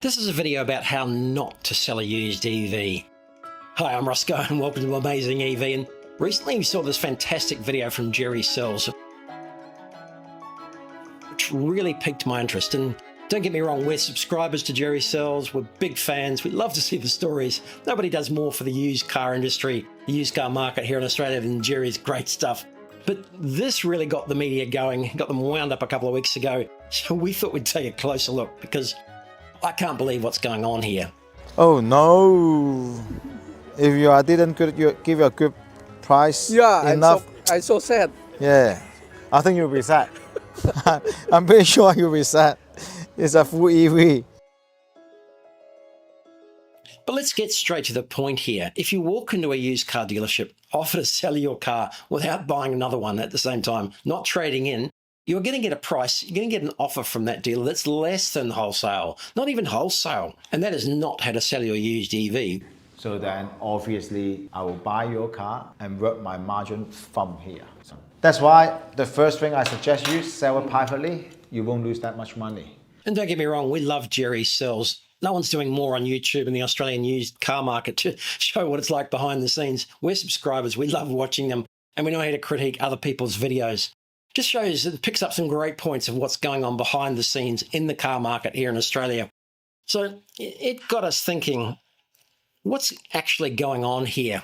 This is a video about how not to sell a used EV. Hi, I'm Rosco and welcome to Amazing EV. And recently we saw this fantastic video from Jerry Sells, which really piqued my interest. And don't get me wrong, we're subscribers to Jerry Sells, we're big fans, we love to see the stories. Nobody does more for the used car industry, the used car market here in Australia than Jerry's great stuff. But this really got the media going, got them wound up a couple of weeks ago. So we thought we'd take a closer look because I can't believe what's going on here. Oh no! If you didn't give you a good price, enough. I'm so sad. Yeah, I think you'll be sad. I'm pretty sure you'll be sad. It's a full EV. But let's get straight to the point here. If you walk into a used car dealership, offer to sell your car without buying another one at the same time, not trading in, you're going to get a price, you're going to get an offer from that dealer that's less than wholesale, not even wholesale. And that is not how to sell your used EV. So then obviously I will buy your car and work my margin from here. So that's why the first thing I suggest you sell it privately, you won't lose that much money. And don't get me wrong, we love Jerry Sells. No one's doing more on YouTube in the Australian used car market to show what it's like behind the scenes. We're subscribers, we love watching them, and we know how to critique other people's videos. Just shows, it picks up some great points of what's going on behind the scenes in the car market here in Australia. So it got us thinking, what's actually going on here?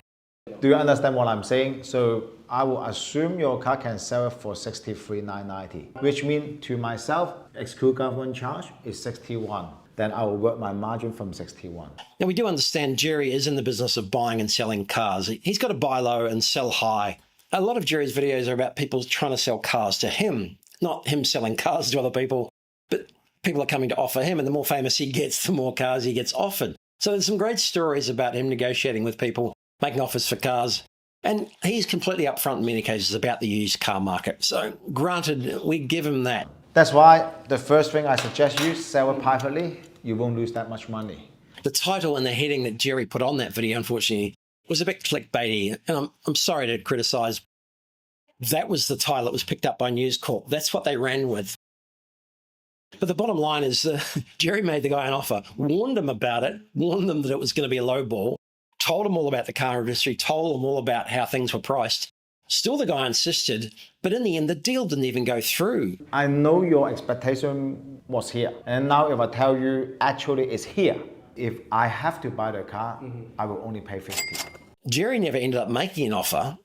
Do you understand what I'm saying? So I will assume your car can sell it for 63,990, which means to myself, exclude government charge is 61. Then I will work my margin from 61. Now we do understand Jerry is in the business of buying and selling cars. He's got to buy low and sell high. A lot of Jerry's videos are about people trying to sell cars to him, not him selling cars to other people, but people are coming to offer him, and the more famous he gets, the more cars he gets offered. So there's some great stories about him negotiating with people, making offers for cars, and he's completely upfront in many cases about the used car market. So granted, we give him that. That's why the first thing I suggest you sell it privately, you won't lose that much money. The title and the heading that Jerry put on that video, unfortunately, was a bit clickbaity, and I'm sorry to criticise. That was the title that was picked up by News Corp. That's what they ran with. But the bottom line is Jerry made the guy an offer, warned him about it, warned them that it was going to be a low ball, told him all about the car industry, told him all about how things were priced. Still the guy insisted, but in the end, the deal didn't even go through. I know your expectation was here. And now if I tell you actually it's here, if I have to buy the car, I will only pay 50. Jerry never ended up making an offer.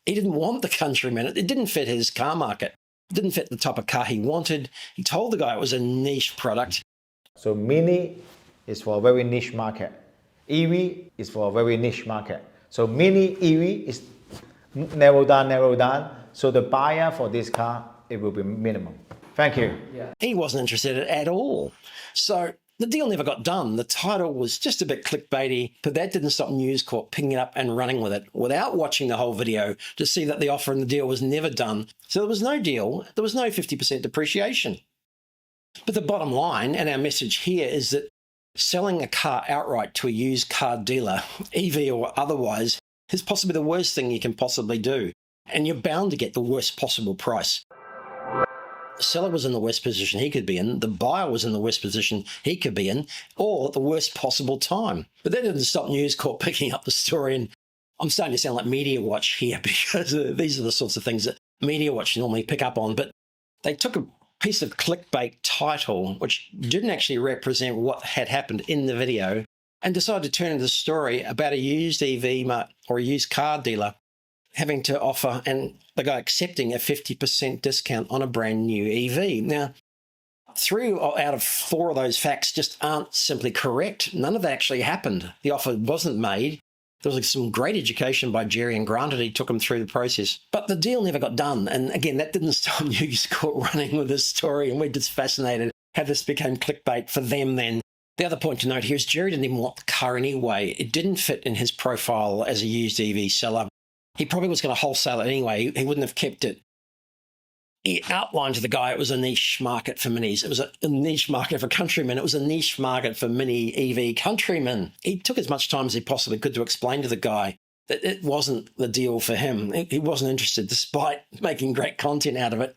He didn't want the Countryman. It didn't fit his car market. It didn't fit the type of car he wanted. He told the guy it was a niche product. So Mini is for a very niche market. EV is for a very niche market. So Mini EV is narrow down. So the buyer for this car, it will be minimum. Thank you. Yeah. He wasn't interested at all. So the deal never got done. The title was just a bit clickbaity, but that didn't stop News Corp picking it up and running with it without watching the whole video to see that the offer and the deal was never done. So there was no deal. There was no 50% depreciation. But the bottom line, and our message here, is that selling a car outright to a used car dealer, EV or otherwise, is possibly the worst thing you can possibly do. And you're bound to get the worst possible price. The seller was in the worst position he could be in, the buyer was in the worst position he could be in, or at the worst possible time. But that didn't stop News Corp picking up the story, and I'm starting to sound like Media Watch here because these are the sorts of things that Media Watch normally pick up on. But they took a piece of clickbait title, which didn't actually represent what had happened in the video, and decided to turn into a story about a used EV or a used car dealer having to offer and the guy accepting a 50% discount on a brand new EV. Now, 3 out of 4 of those facts just aren't simply correct. None of that actually happened. The offer wasn't made. There was some great education by Jerry, and granted, he took him through the process. But the deal never got done. And again, that didn't stop News Corp running with this story, and we're just fascinated how this became clickbait for them then. The other point to note here is Jerry didn't even want the car anyway. It didn't fit in his profile as a used EV seller. He probably was going to wholesale it anyway. He wouldn't have kept it. He outlined to the guy it was a niche market for minis. It was a niche market for Countryman. It was a niche market for Mini EV Countryman. He took as much time as he possibly could to explain to the guy that it wasn't the deal for him. He wasn't interested, despite making great content out of it.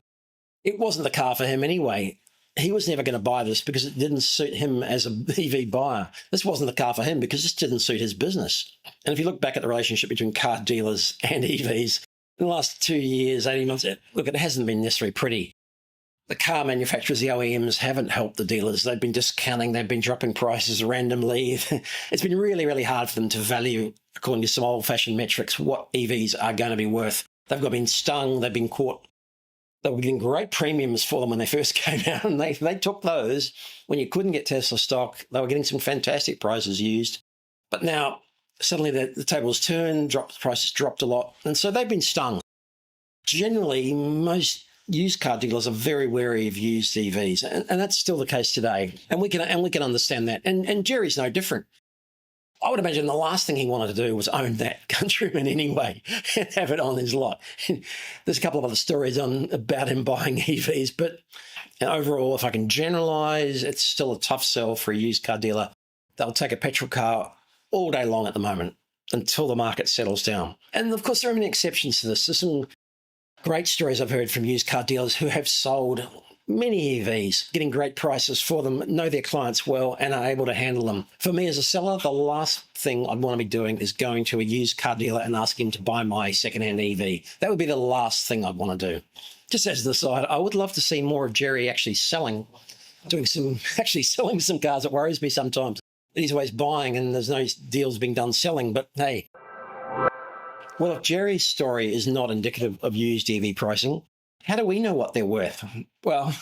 It wasn't the car for him anyway. he was never going to buy this because it didn't suit him as an EV buyer. This wasn't the car for him because this didn't suit his business. And if you look back at the relationship between car dealers and EVs, in the last 2 years, 18 months, look, it hasn't been necessarily pretty. The car manufacturers, the OEMs, haven't helped the dealers. They've been discounting, they've been dropping prices randomly. It's been really, really hard for them to value, according to some old-fashioned metrics, what EVs are going to be worth. They've been stung, they've been caught. They were getting great premiums for them when they first came out, and they took those. When you couldn't get Tesla stock, they were getting some fantastic prices used. But now, suddenly the tables turned, prices dropped a lot, and so they've been stung. Generally, most used car dealers are very wary of used EVs, and that's still the case today. And we can understand that. And Jerry's no different. I would imagine the last thing he wanted to do was own that Countryman anyway and have it on his lot. There's a couple of other stories about him buying EVs, but overall, if I can generalise, it's still a tough sell for a used car dealer. They'll take a petrol car all day long at the moment until the market settles down. And of course, there are many exceptions to this. There's some great stories I've heard from used car dealers who have sold many EVs, getting great prices for them, know their clients well, and are able to handle them. For me as a seller, the last thing I'd want to be doing is going to a used car dealer and asking him to buy my secondhand EV. That would be the last thing I'd want to do. Just as an aside, I would love to see more of Jerry actually selling some cars. It worries me sometimes that he's always buying and there's no deals being done selling. But hey, well, if Jerry's story is not indicative of used EV pricing, how do we know what they're worth? Well,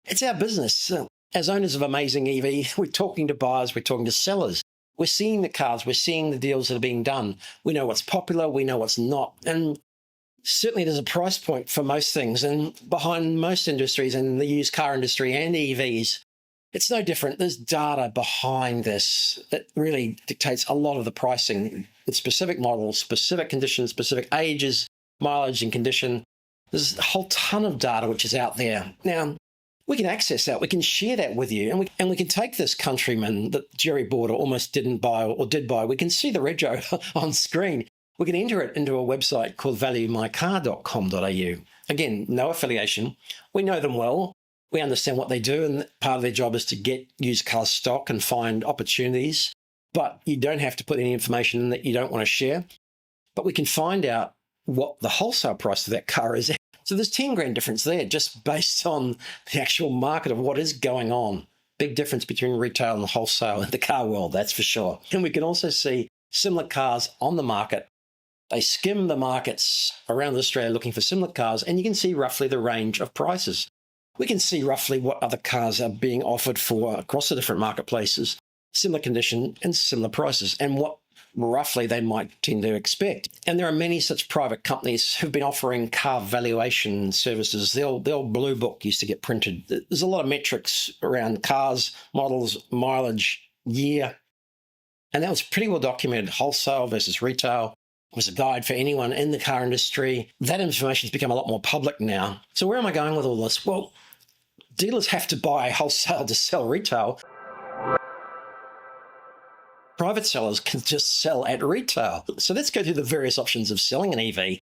it's our business. As owners of AmazingEV, we're talking to buyers, we're talking to sellers. We're seeing the cars, we're seeing the deals that are being done. We know what's popular, we know what's not. And certainly there's a price point for most things. And behind most industries, and the used car industry and EVs, it's no different. There's data behind this that really dictates a lot of the pricing with specific models, specific conditions, specific ages, mileage and condition. There's a whole ton of data which is out there. Now, we can access that. We can share that with you. And we can take this Countryman that Jerry bought or almost didn't buy or did buy. We can see the rego on screen. We can enter it into a website called valuemycar.com.au. Again, no affiliation. We know them well. We understand what they do. And part of their job is to get used car stock and find opportunities. But you don't have to put any information that you don't want to share. But we can find out what the wholesale price of that car is. So there's 10 grand difference there just based on the actual market of what is going on. Big difference between retail and wholesale in the car world, that's for sure. And we can also see similar cars on the market. They skim the markets around Australia looking for similar cars, and you can see roughly the range of prices. We can see roughly what other cars are being offered for across the different marketplaces, similar condition and similar prices, and what roughly they might tend to expect. And there are many such private companies who've been offering car valuation services. The old blue book used to get printed. There's a lot of metrics around cars, models, mileage, year. And that was pretty well documented. Wholesale versus retail was a guide for anyone in the car industry. That information has become a lot more public now. So where am I going with all this? Well, dealers have to buy wholesale to sell retail. Private sellers can just sell at retail. So let's go through the various options of selling an EV,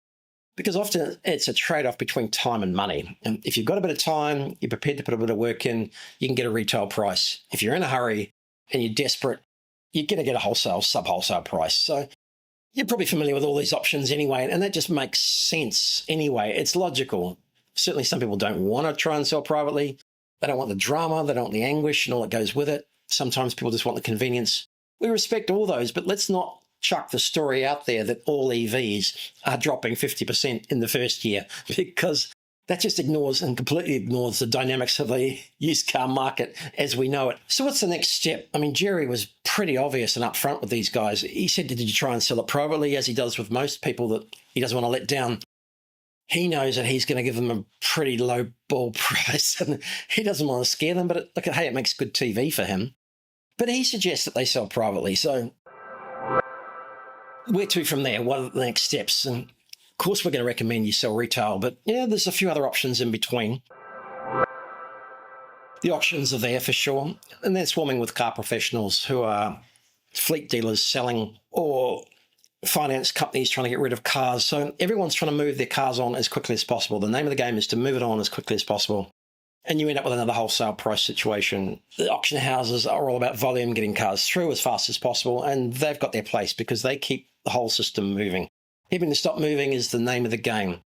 because often it's a trade-off between time and money. And if you've got a bit of time, you're prepared to put a bit of work in, you can get a retail price. If you're in a hurry and you're desperate, you're going to get a wholesale, sub-wholesale price. So you're probably familiar with all these options anyway, and that just makes sense anyway. It's logical. Certainly some people don't want to try and sell privately. They don't want the drama, they don't want the anguish and all that goes with it. Sometimes people just want the convenience. We respect all those, but let's not chuck the story out there that all EVs are dropping 50% in the first year, because that just ignores and completely ignores the dynamics of the used car market as we know it. So what's the next step? I mean, Jerry was pretty obvious and upfront with these guys. He said, did you try and sell it privately, as he does with most people that he doesn't want to let down? He knows that he's going to give them a pretty low ball price, and he doesn't want to scare them, but look at, hey, it makes good TV for him. But he suggests that they sell privately. So where to from there? What are the next steps? And of course, we're going to recommend you sell retail, but yeah, there's a few other options in between. The options are there for sure. And they're swarming with car professionals who are fleet dealers selling, or finance companies trying to get rid of cars. So everyone's trying to move their cars on as quickly as possible. The name of the game is to move it on as quickly as possible. and you end up with another wholesale price situation. The auction houses are all about volume, getting cars through as fast as possible, and they've got their place because they keep the whole system moving. Keeping the stock moving is the name of the game.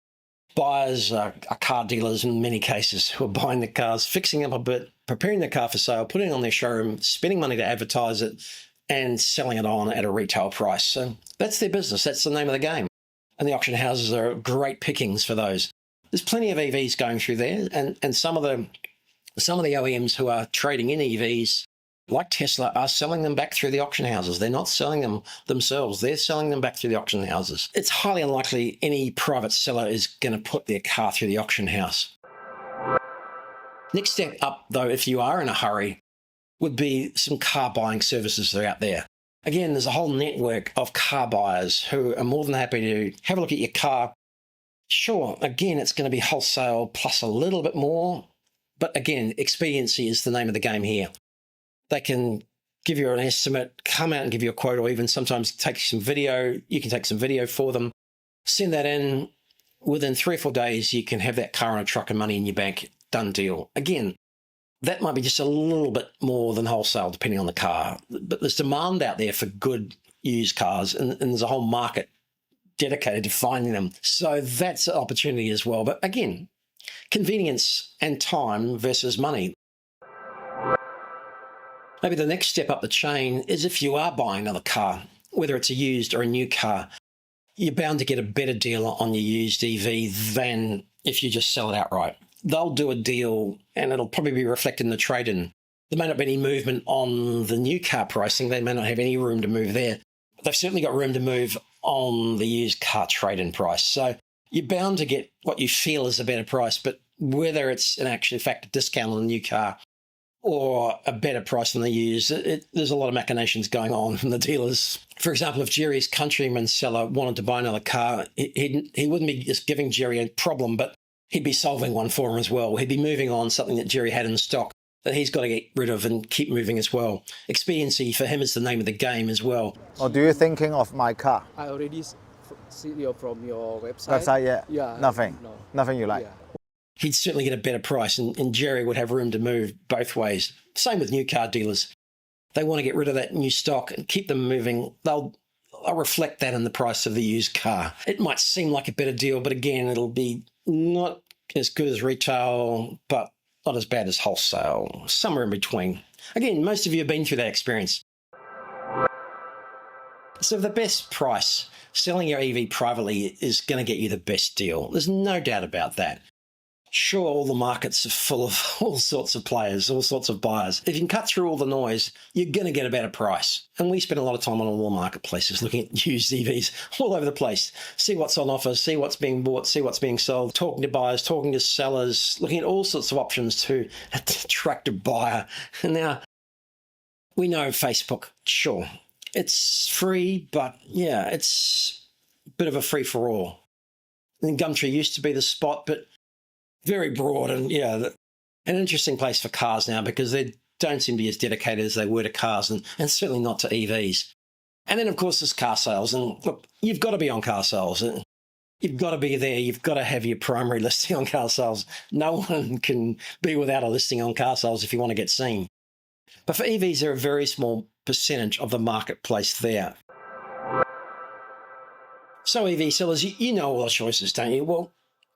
Buyers are car dealers in many cases who are buying the cars, fixing them a bit, preparing the car for sale, putting it on their showroom, spending money to advertise it, and selling it on at a retail price. So that's their business. That's the name of the game. And the auction houses are great pickings for those. There's plenty of EVs going through there, and some of the OEMs who are trading in EVs, like Tesla, are selling them back through the auction houses. They're not selling them themselves. They're selling them back through the auction houses. It's highly unlikely any private seller is going to put their car through the auction house. Next step up, though, if you are in a hurry, would be some car buying services that are out there. Again, there's a whole network of car buyers who are more than happy to have a look at your car. Sure, again, it's going to be wholesale plus a little bit more. But again, expediency is the name of the game here. They can give you an estimate, come out and give you a quote, or even sometimes take some video. You can take some video for them, send that in. Within 3 or 4 days, you can have that car on a truck and money in your bank. Done deal. Again, that might be just a little bit more than wholesale, depending on the car. But there's demand out there for good used cars, and there's a whole market dedicated to finding them. So that's an opportunity as well. But again, convenience and time versus money. Maybe the next step up the chain is if you are buying another car, whether it's a used or a new car, you're bound to get a better deal on your used EV than if you just sell it outright. They'll do a deal and it'll probably be reflected in the trade-in. There may not be any movement on the new car pricing. They may not have any room to move there. But they've certainly got room to move on the used car trade-in price. So you're bound to get what you feel is a better price, but whether it's an actual fact a discount on the new car or a better price than the used, there's a lot of machinations going on from the dealers. For example, if Jerry's Countryman seller wanted to buy another car, he wouldn't be just giving Jerry a problem, but he'd be solving one for him as well. He'd be moving on something that Jerry had in stock that he's got to get rid of and keep moving as well. Expediency for him is the name of the game as well. Or do you thinking of my car? I already see from your website. Website, yeah? Yeah. Nothing? No. Nothing you like? Yeah. He'd certainly get a better price, and Jerry would have room to move both ways. Same with new car dealers. They want to get rid of that new stock and keep them moving. They'll reflect that in the price of the used car. It might seem like a better deal, but again, it'll be not as good as retail, but not as bad as wholesale, somewhere in between. Again, most of you have been through that experience. So the best price, selling your EV privately, is going to get you the best deal. There's no doubt about that. Sure, all the markets are full of all sorts of players, all sorts of buyers. If you can cut through all the noise, you're going to get a better price. And we spend a lot of time on all the marketplaces looking at used EVs all over the place. See what's on offer, see what's being bought, see what's being sold, talking to buyers, talking to sellers, looking at all sorts of options to attract a buyer. And now, we know Facebook, sure, it's free, but yeah, it's a bit of a free-for-all. And Gumtree used to be the spot, but very broad, and yeah, an interesting place for cars now because they don't seem to be as dedicated as they were to cars, and certainly not to EVs. And then, of course, there's car sales. And look, you've got to be on car sales. You've got to be there. You've got to have your primary listing on car sales. No one can be without a listing on car sales if you want to get seen. But for EVs, they're a very small percentage of the marketplace there. So EV sellers, you know all the choices, don't you? Well,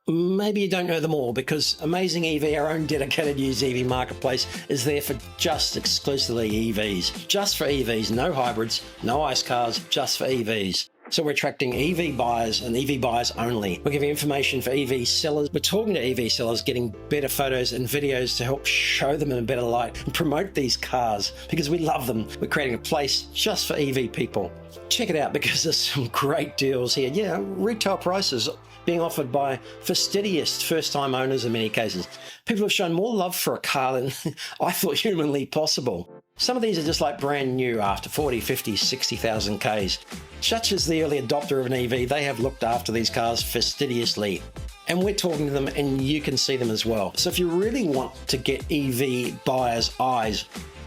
maybe you don't know them all because AmazingEV, our own dedicated used EV marketplace, is there for just exclusively EVs. Just for EVs, no hybrids, no ICE cars, just for EVs. So we're attracting EV buyers and EV buyers only. We're giving information for EV sellers. We're talking to EV sellers, getting better photos and videos to help show them in a better light and promote these cars because we love them. We're creating a place just for EV people. Check it out because there's some great deals here. Yeah, retail prices being offered by fastidious first-time owners in many cases. People have shown more love for a car than I thought humanly possible. Some of these are just like brand new after 40, 50, 60,000 Ks. Such as the early adopter of an EV, they have looked after these cars fastidiously. And we're talking to them and you can see them as well. So if you really want to get EV buyers' eyes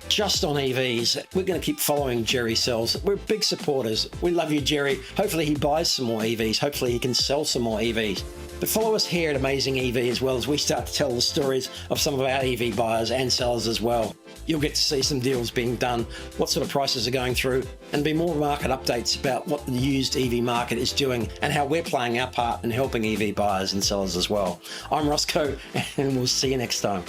just on EVs, we're going to keep following Jerry Sells. We're big supporters. We love you, Jerry. Hopefully he buys some more EVs. Hopefully he can sell some more EVs. But follow us here at Amazing EV as well as we start to tell the stories of some of our EV buyers and sellers as well. You'll get to see some deals being done, what sort of prices are going through, and be more market updates about what the used EV market is doing and how we're playing our part in helping EV buyers and sellers as well. I'm Rosco, and we'll see you next time.